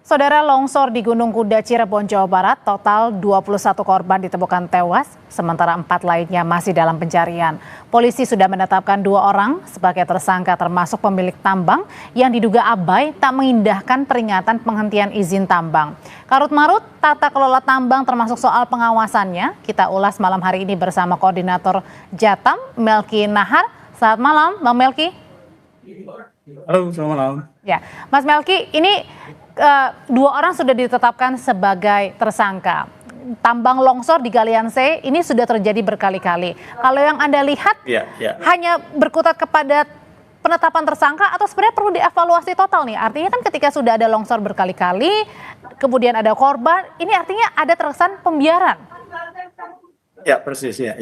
Saudara, longsor di Gunung Kuda Cirebon, Jawa Barat, total 21 korban ditemukan tewas, sementara 4 lainnya masih dalam pencarian. Polisi sudah menetapkan 2 orang sebagai tersangka termasuk pemilik tambang yang diduga abai tak mengindahkan peringatan penghentian izin tambang. Karut-marut tata kelola tambang termasuk soal pengawasannya, kita ulas malam hari ini bersama Koordinator Jatam, Melki Nahar. Selamat malam, Bang Melki. Halo, selamat malam. Ya, Mas Melki, ini 2 orang sudah ditetapkan sebagai tersangka. Tambang longsor di Galian C ini sudah terjadi berkali-kali. Kalau yang Anda lihat, hanya berkutat kepada penetapan tersangka atau sebenarnya perlu dievaluasi total nih? Artinya kan ketika sudah ada longsor berkali-kali, kemudian ada korban, ini artinya ada terkesan pembiaran. Ya, persis, ya.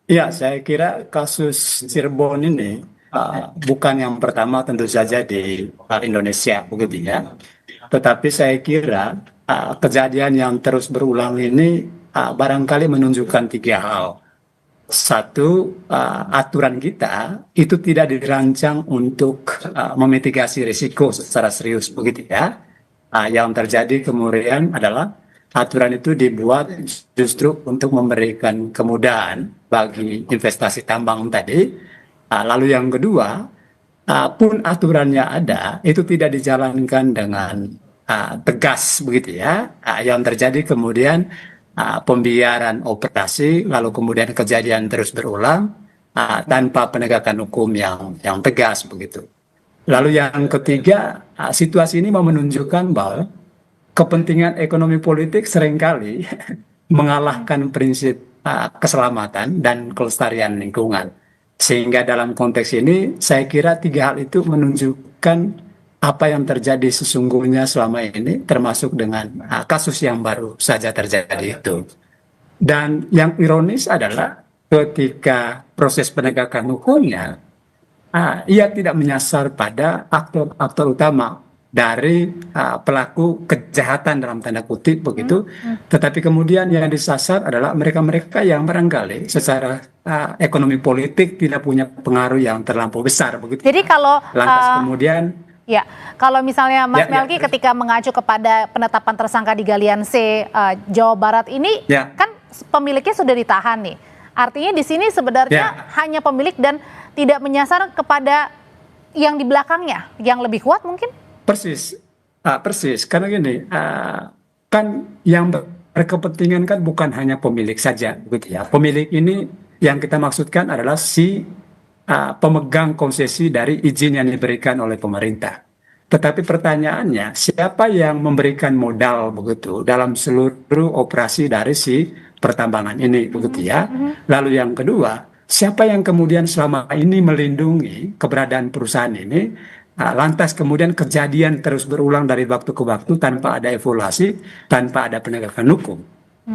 Ya, saya kira kasus Cirebon ini bukan yang pertama tentu saja di Indonesia, begitu ya. Tetapi saya kira kejadian yang terus berulang ini barangkali menunjukkan 3 hal. Satu, aturan kita itu tidak dirancang untuk memitigasi risiko secara serius, begitu ya. Yang terjadi kemudian adalah aturan itu dibuat justru untuk memberikan kemudahan bagi investasi tambang tadi. Lalu yang kedua, pun aturannya ada, itu tidak dijalankan dengan tegas begitu ya. Yang terjadi kemudian pembiaran operasi, lalu kemudian kejadian terus berulang tanpa penegakan hukum yang tegas begitu. Lalu yang ketiga, situasi ini mau menunjukkan bahwa kepentingan ekonomi politik seringkali mengalahkan prinsip keselamatan dan kelestarian lingkungan. Sehingga dalam konteks ini saya kira 3 hal itu menunjukkan apa yang terjadi sesungguhnya selama ini, termasuk dengan kasus yang baru saja terjadi itu. Dan yang ironis adalah ketika proses penegakan hukumnya, ia tidak menyasar pada aktor utama dari pelaku kejahatan dalam tanda kutip begitu, tetapi kemudian yang disasar adalah mereka-mereka yang barangkali secara ekonomi politik tidak punya pengaruh yang terlampau besar begitu. Jadi kalau lantas kemudian ya, kalau misalnya Mas Melki ketika mengacu kepada penetapan tersangka di Galian C Jawa Barat ini kan pemiliknya sudah ditahan nih. Artinya di sini sebenarnya hanya pemilik dan tidak menyasar kepada yang di belakangnya yang lebih kuat mungkin? Persis, karena gini, kan yang berkepentingan kan bukan hanya pemilik saja, begitu ya. Pemilik ini yang kita maksudkan adalah si pemegang konsesi dari izin yang diberikan oleh pemerintah. Tetapi pertanyaannya, siapa yang memberikan modal begitu dalam seluruh operasi dari si pertambangan ini, begitu ya. Lalu yang kedua, siapa yang kemudian selama ini melindungi keberadaan perusahaan ini? Lantas kemudian kejadian terus berulang dari waktu ke waktu tanpa ada evaluasi, tanpa ada penegakan hukum.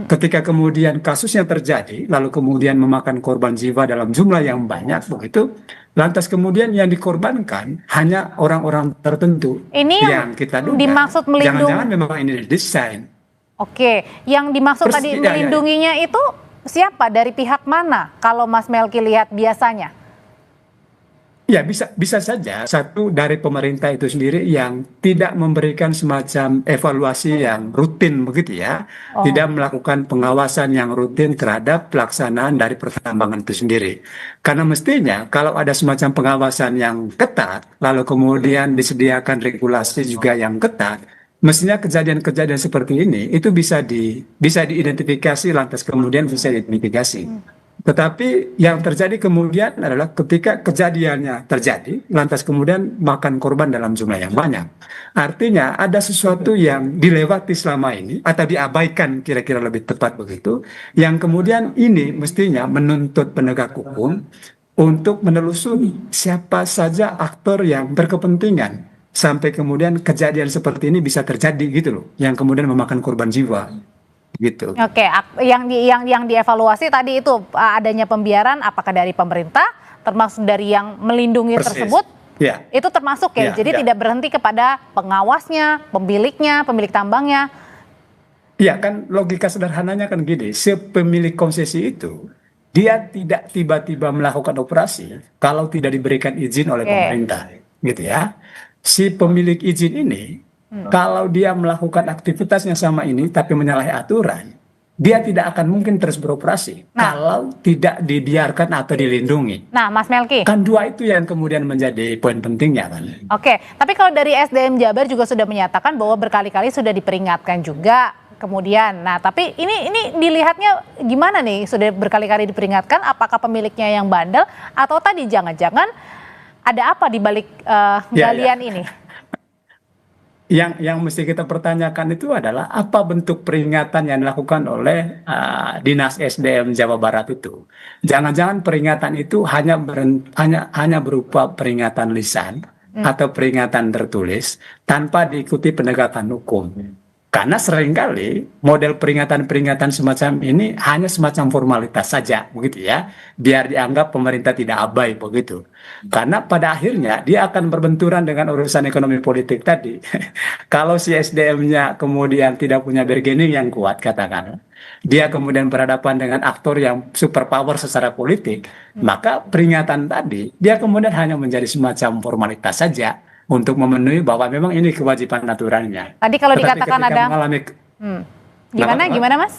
Ketika kemudian kasusnya terjadi, lalu kemudian memakan korban jiwa dalam jumlah yang banyak begitu, lantas kemudian yang dikorbankan hanya orang-orang tertentu. Ini yang kita duga, dimaksud melindungi. Jangan-jangan memang ini didesain. Oke, yang dimaksud tadi melindunginya itu siapa? Dari pihak mana? Kalau Mas Melki lihat biasanya? Ya, bisa saja satu dari pemerintah itu sendiri yang tidak memberikan semacam evaluasi yang rutin begitu ya, tidak melakukan pengawasan yang rutin terhadap pelaksanaan dari pertambangan itu sendiri. Karena mestinya kalau ada semacam pengawasan yang ketat, lalu kemudian disediakan regulasi juga yang ketat, mestinya kejadian-kejadian seperti ini itu bisa diidentifikasi lantas kemudian bisa dimitigasi. Tetapi yang terjadi kemudian adalah ketika kejadiannya terjadi, lantas kemudian makan korban dalam jumlah yang banyak. Artinya ada sesuatu yang dilewati selama ini atau diabaikan kira-kira lebih tepat begitu, yang kemudian ini mestinya menuntut penegak hukum untuk menelusuri siapa saja aktor yang berkepentingan sampai kemudian kejadian seperti ini bisa terjadi gitu loh, yang kemudian memakan korban jiwa. Gitu. Oke, yang dievaluasi tadi itu adanya pembiaran apakah dari pemerintah termasuk dari yang melindungi tersebut itu termasuk ya, jadi tidak berhenti kepada pengawasnya, pemiliknya, pemilik tambangnya. Iya kan logika sederhananya kan gini, si pemilik konsesi itu dia tidak tiba-tiba melakukan operasi kalau tidak diberikan izin oleh pemerintah, gitu ya. Si pemilik izin ini Kalau dia melakukan aktivitasnya sama ini tapi menyalahi aturan, dia tidak akan mungkin terus beroperasi Nah, kalau tidak dibiarkan atau dilindungi. nah, Mas Melki. Kan dua itu yang kemudian menjadi poin pentingnya kan. Oke, tapi kalau dari SDM Jabar juga sudah menyatakan bahwa berkali-kali sudah diperingatkan juga. Kemudian, nah tapi ini dilihatnya gimana nih? Sudah berkali-kali diperingatkan, apakah pemiliknya yang bandel atau tadi jangan-jangan ada apa di balik galian ini? Yang mesti kita pertanyakan itu adalah apa bentuk peringatan yang dilakukan oleh Dinas SDM Jawa Barat itu. Jangan-jangan peringatan itu hanya berupa peringatan lisan atau peringatan tertulis tanpa diikuti penegakan hukum. Karena seringkali model peringatan-peringatan semacam ini hanya semacam formalitas saja, begitu ya, biar dianggap pemerintah tidak abai begitu. Karena pada akhirnya dia akan berbenturan dengan urusan ekonomi politik tadi. Kalau si SDM-nya kemudian tidak punya bargaining yang kuat, katakan, dia kemudian berhadapan dengan aktor yang superpower secara politik, maka peringatan tadi dia kemudian hanya menjadi semacam formalitas saja untuk memenuhi bahwa memang ini kewajiban aturannya. Tadi kalau Tetapi dikatakan ketika ada, mengalami, gimana Mas?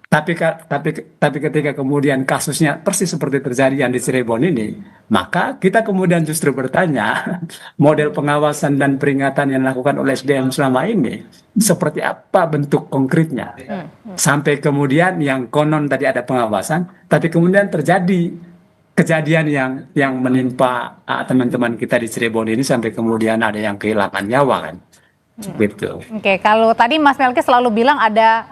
tapi ketika kemudian kasusnya persis seperti terjadi yang di Cirebon ini, maka kita kemudian justru bertanya model pengawasan dan peringatan yang dilakukan oleh SDM selama ini seperti apa bentuk konkretnya, sampai kemudian yang konon tadi ada pengawasan, tapi kemudian terjadi kejadian yang menimpa teman-teman kita di Cirebon ini sampai kemudian ada yang kehilangan nyawa kan, gitu. Oke, kalau tadi Mas Melki selalu bilang ada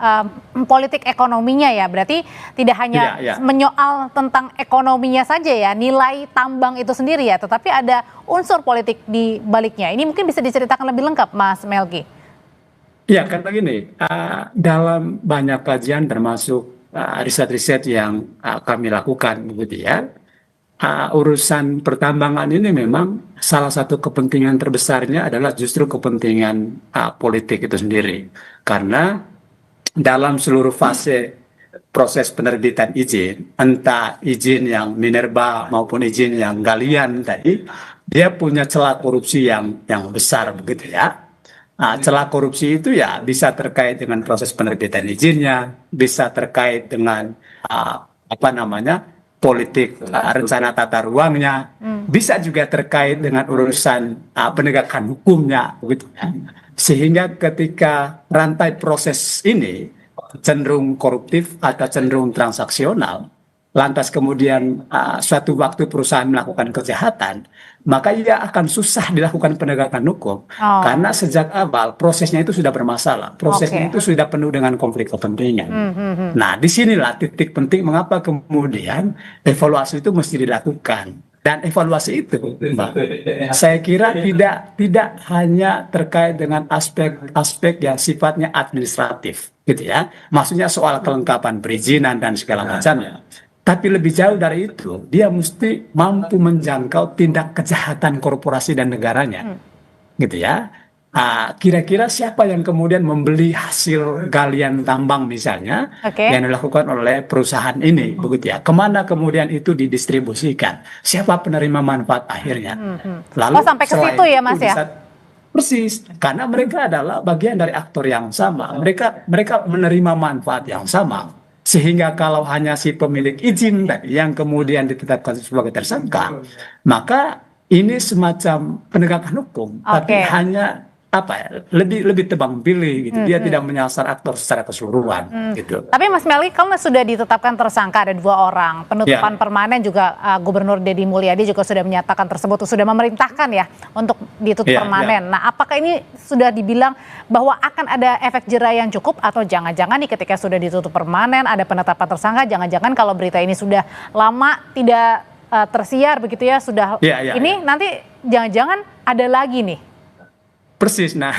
politik ekonominya ya, berarti tidak hanya menyoal tentang ekonominya saja ya, nilai tambang itu sendiri ya, tetapi ada unsur politik di baliknya. Ini mungkin bisa diceritakan lebih lengkap, Mas Melki. Ya, karena gini, dalam banyak kajian termasuk riset-riset yang kami lakukan, gitu ya. Urusan pertambangan ini memang salah satu kepentingan terbesarnya adalah justru kepentingan politik itu sendiri. Karena dalam seluruh fase proses penerbitan izin, entah izin yang minerba maupun izin yang galian tadi, dia punya celah korupsi yang besar begitu ya. Celah korupsi itu ya bisa terkait dengan proses penerbitan izinnya, bisa terkait dengan politik rencana tata ruangnya, bisa juga terkait dengan urusan penegakan hukumnya, begitu. Sehingga ketika rantai proses ini cenderung koruptif atau cenderung transaksional, lantas kemudian suatu waktu perusahaan melakukan kejahatan, maka ia akan susah dilakukan penegakan hukum. Karena sejak awal prosesnya itu sudah bermasalah, prosesnya itu sudah penuh dengan konflik kepentingan. Nah, disinilah titik penting mengapa kemudian evaluasi itu mesti dilakukan. Dan evaluasi itu, Mbak, saya kira tidak hanya terkait dengan aspek-aspek yang sifatnya administratif, gitu ya. Maksudnya soal kelengkapan perizinan dan segala macamnya. Tapi lebih jauh dari itu, dia mesti mampu menjangkau tindak kejahatan korporasi dan negaranya, gitu ya. Kira-kira siapa yang kemudian membeli hasil galian tambang misalnya yang dilakukan oleh perusahaan ini, begitu ya? Kemana kemudian itu didistribusikan? Siapa penerima manfaat akhirnya? Lalu sampai ke situ ya, Mas ya? Persis, karena mereka adalah bagian dari aktor yang sama. Mereka menerima manfaat yang sama. Sehingga kalau hanya si pemilik izin yang kemudian ditetapkan sebagai tersangka, maka ini semacam penegakan hukum, tapi hanya lebih tebang pilih gitu. Dia tidak menyasar aktor secara keseluruhan gitu. Tapi Mas Melki, kalau sudah ditetapkan tersangka ada 2 orang, penutupan permanen juga Gubernur Deddy Mulyadi juga sudah menyatakan tersebut, sudah memerintahkan ya untuk ditutup permanen. Nah, apakah ini sudah dibilang bahwa akan ada efek jera yang cukup, atau jangan-jangan nih ketika sudah ditutup permanen ada penetapan tersangka, jangan-jangan kalau berita ini sudah lama tidak tersiar begitu ya, sudah ini nanti jangan-jangan ada lagi nih. Persis. Nah,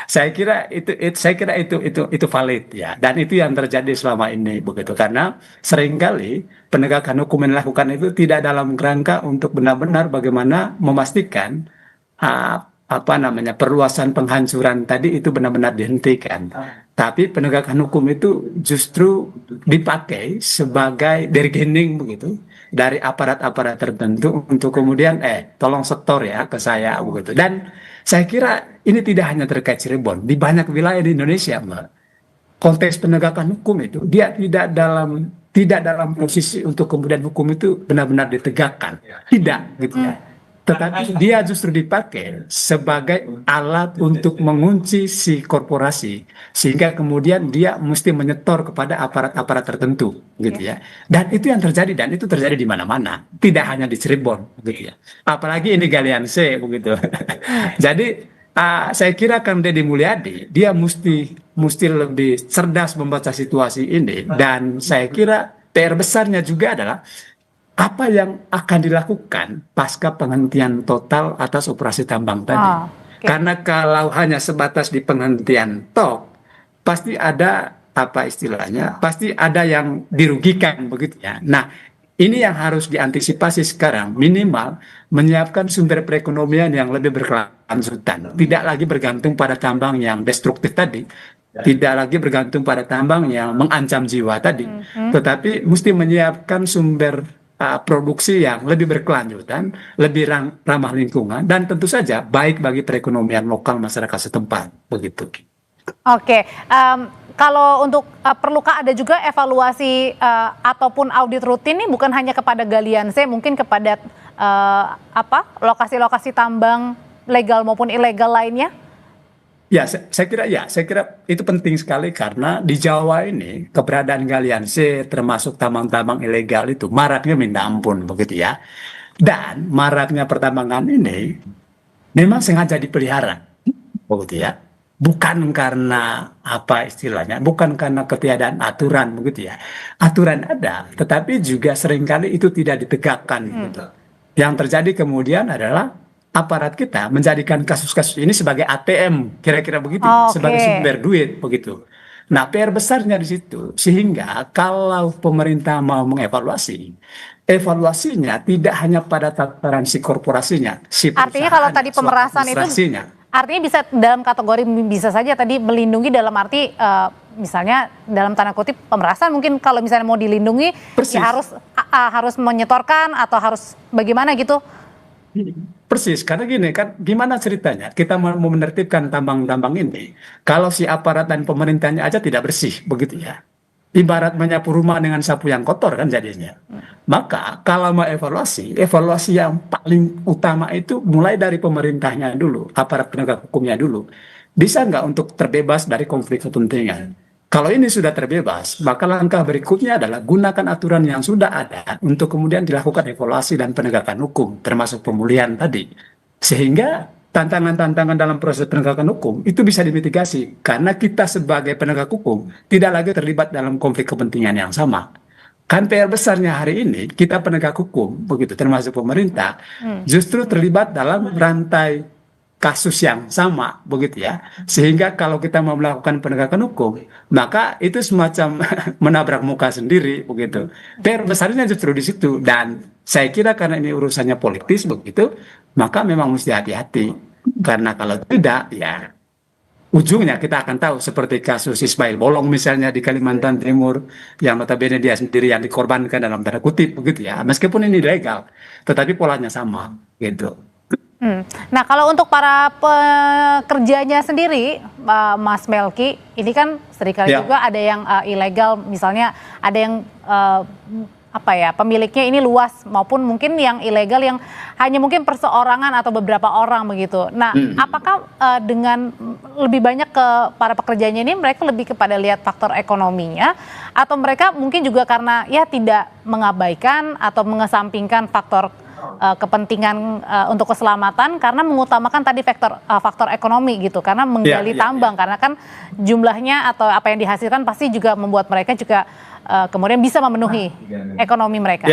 saya kira itu valid ya, dan itu yang terjadi selama ini begitu. Karena seringkali penegakan hukum yang dilakukan itu tidak dalam kerangka untuk benar-benar bagaimana memastikan perluasan penghancuran tadi itu benar-benar dihentikan. Tapi penegakan hukum itu justru dipakai sebagai bargaining begitu dari aparat-aparat tertentu untuk kemudian tolong setor ya ke saya begitu. Dan Saya kira ini tidak hanya terkait Cirebon, di banyak wilayah di Indonesia, Mbak. Konteks penegakan hukum itu dia tidak dalam posisi untuk kemudian hukum itu benar-benar ditegakkan, tidak gitu ya. Tetapi dia justru dipakai sebagai alat untuk mengunci si korporasi, sehingga kemudian dia mesti menyetor kepada aparat-aparat tertentu gitu ya. Dan itu yang terjadi, dan itu terjadi di mana-mana, tidak hanya di Cirebon gitu ya. Apalagi ini Galian C begitu. Jadi saya kira kan Deddy Mulyadi dia mesti lebih cerdas membaca situasi ini, dan saya kira PR besarnya juga adalah apa yang akan dilakukan pasca penghentian total atas operasi tambang tadi. Oke. Karena kalau hanya sebatas di penghentian tok, pasti ada apa istilahnya, pasti ada yang dirugikan begitu ya. Nah, ini yang harus diantisipasi sekarang, minimal menyiapkan sumber perekonomian yang lebih berkelanjutan. Tidak lagi bergantung pada tambang yang destruktif tadi, tidak lagi bergantung pada tambang yang mengancam jiwa tadi, tetapi mesti menyiapkan sumber produksi yang lebih berkelanjutan, lebih ramah lingkungan, dan tentu saja baik bagi perekonomian lokal masyarakat setempat. Begitu. Oke, kalau untuk perlukah ada juga evaluasi ataupun audit rutin nih, bukan hanya kepada Galian C, mungkin kepada lokasi-lokasi tambang legal maupun ilegal lainnya? Ya, saya kira itu penting sekali, karena di Jawa ini keberadaan Galian C termasuk tambang-tambang ilegal itu maraknya minta ampun begitu ya. Dan maraknya pertambangan ini memang sengaja dipelihara begitu ya. Bukan karena apa istilahnya, bukan karena ketiadaan aturan begitu ya. Aturan ada, tetapi juga seringkali itu tidak ditegakkan gitu. Yang terjadi kemudian adalah aparat kita menjadikan kasus-kasus ini sebagai ATM, kira-kira begitu, sebagai sumber duit begitu. Nah, PR besarnya di situ, sehingga kalau pemerintah mau mengevaluasi, evaluasinya tidak hanya pada tataran si korporasinya, si perusahaan. Artinya kalau tadi pemerasan itu, artinya bisa dalam kategori bisa saja tadi melindungi dalam arti misalnya dalam tanda kutip pemerasan, mungkin kalau misalnya mau dilindungi ya harus menyetorkan atau harus bagaimana gitu. Persis, karena gini kan, gimana ceritanya kita mau menertibkan tambang-tambang ini kalau si aparat dan pemerintahnya aja tidak bersih begitu ya. Ibarat menyapu rumah dengan sapu yang kotor kan jadinya. Maka kalau mau evaluasi yang paling utama itu mulai dari pemerintahnya dulu, aparat penegak hukumnya dulu. Bisa nggak untuk terbebas dari konflik kepentingan? Kalau ini sudah terbebas, maka langkah berikutnya adalah gunakan aturan yang sudah ada untuk kemudian dilakukan evaluasi dan penegakan hukum, termasuk pemulihan tadi. Sehingga tantangan-tantangan dalam proses penegakan hukum itu bisa dimitigasi, karena kita sebagai penegak hukum tidak lagi terlibat dalam konflik kepentingan yang sama. Kan PR besarnya hari ini, kita penegak hukum, begitu termasuk pemerintah, justru terlibat dalam rantai kasus yang sama begitu ya, sehingga kalau kita mau melakukan penegakan hukum maka itu semacam menabrak muka sendiri begitu. PR besarnya justru di situ, dan saya kira karena ini urusannya politis begitu, maka memang mesti hati-hati, karena kalau tidak ya ujungnya kita akan tahu seperti kasus Ismail Bolong misalnya di Kalimantan Timur, yang notabene dia sendiri yang dikorbankan dalam tanda kutip begitu ya, meskipun ini legal tetapi polanya sama gitu. Nah, kalau untuk para pekerjanya sendiri, Mas Melki, ini kan seringkali juga ada yang ilegal, misalnya ada yang pemiliknya ini luas, maupun mungkin yang ilegal yang hanya mungkin perseorangan atau beberapa orang begitu. Nah, apakah dengan lebih banyak ke para pekerjanya ini mereka lebih kepada lihat faktor ekonominya, atau mereka mungkin juga karena ya tidak mengabaikan atau mengesampingkan faktor kepentingan untuk keselamatan karena mengutamakan tadi faktor ekonomi gitu, karena menggali tambang karena kan jumlahnya atau apa yang dihasilkan pasti juga membuat mereka juga kemudian bisa memenuhi ekonomi mereka.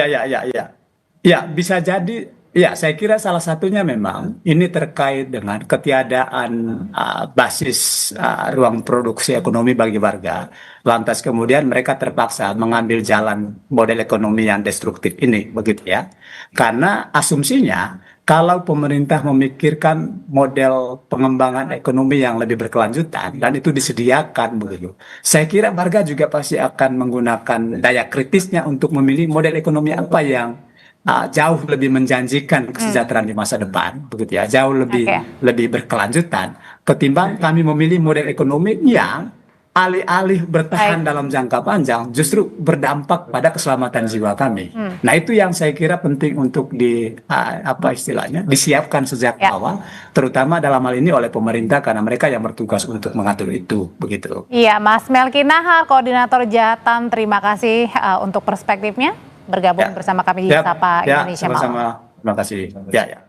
Ya, bisa jadi. Ya, saya kira salah satunya memang ini terkait dengan ketiadaan basis ruang produksi ekonomi bagi warga. Lantas kemudian mereka terpaksa mengambil jalan model ekonomi yang destruktif ini, begitu ya. Karena asumsinya kalau pemerintah memikirkan model pengembangan ekonomi yang lebih berkelanjutan dan itu disediakan begitu, saya kira warga juga pasti akan menggunakan daya kritisnya untuk memilih model ekonomi apa yang jauh lebih menjanjikan kesejahteraan di masa depan, begitu ya, jauh lebih berkelanjutan ketimbang kami memilih model ekonomi yang alih-alih bertahan dalam jangka panjang justru berdampak pada keselamatan jiwa kami. Nah, itu yang saya kira penting untuk apa istilahnya disiapkan sejak awal, terutama dalam hal ini oleh pemerintah karena mereka yang bertugas untuk mengatur itu, begitu. Iya, Mas Melki Nahar, Koordinator Jatan, terima kasih untuk perspektifnya bergabung bersama kami di Sapa Indonesia Malam. Sama-sama, terima kasih. Ya.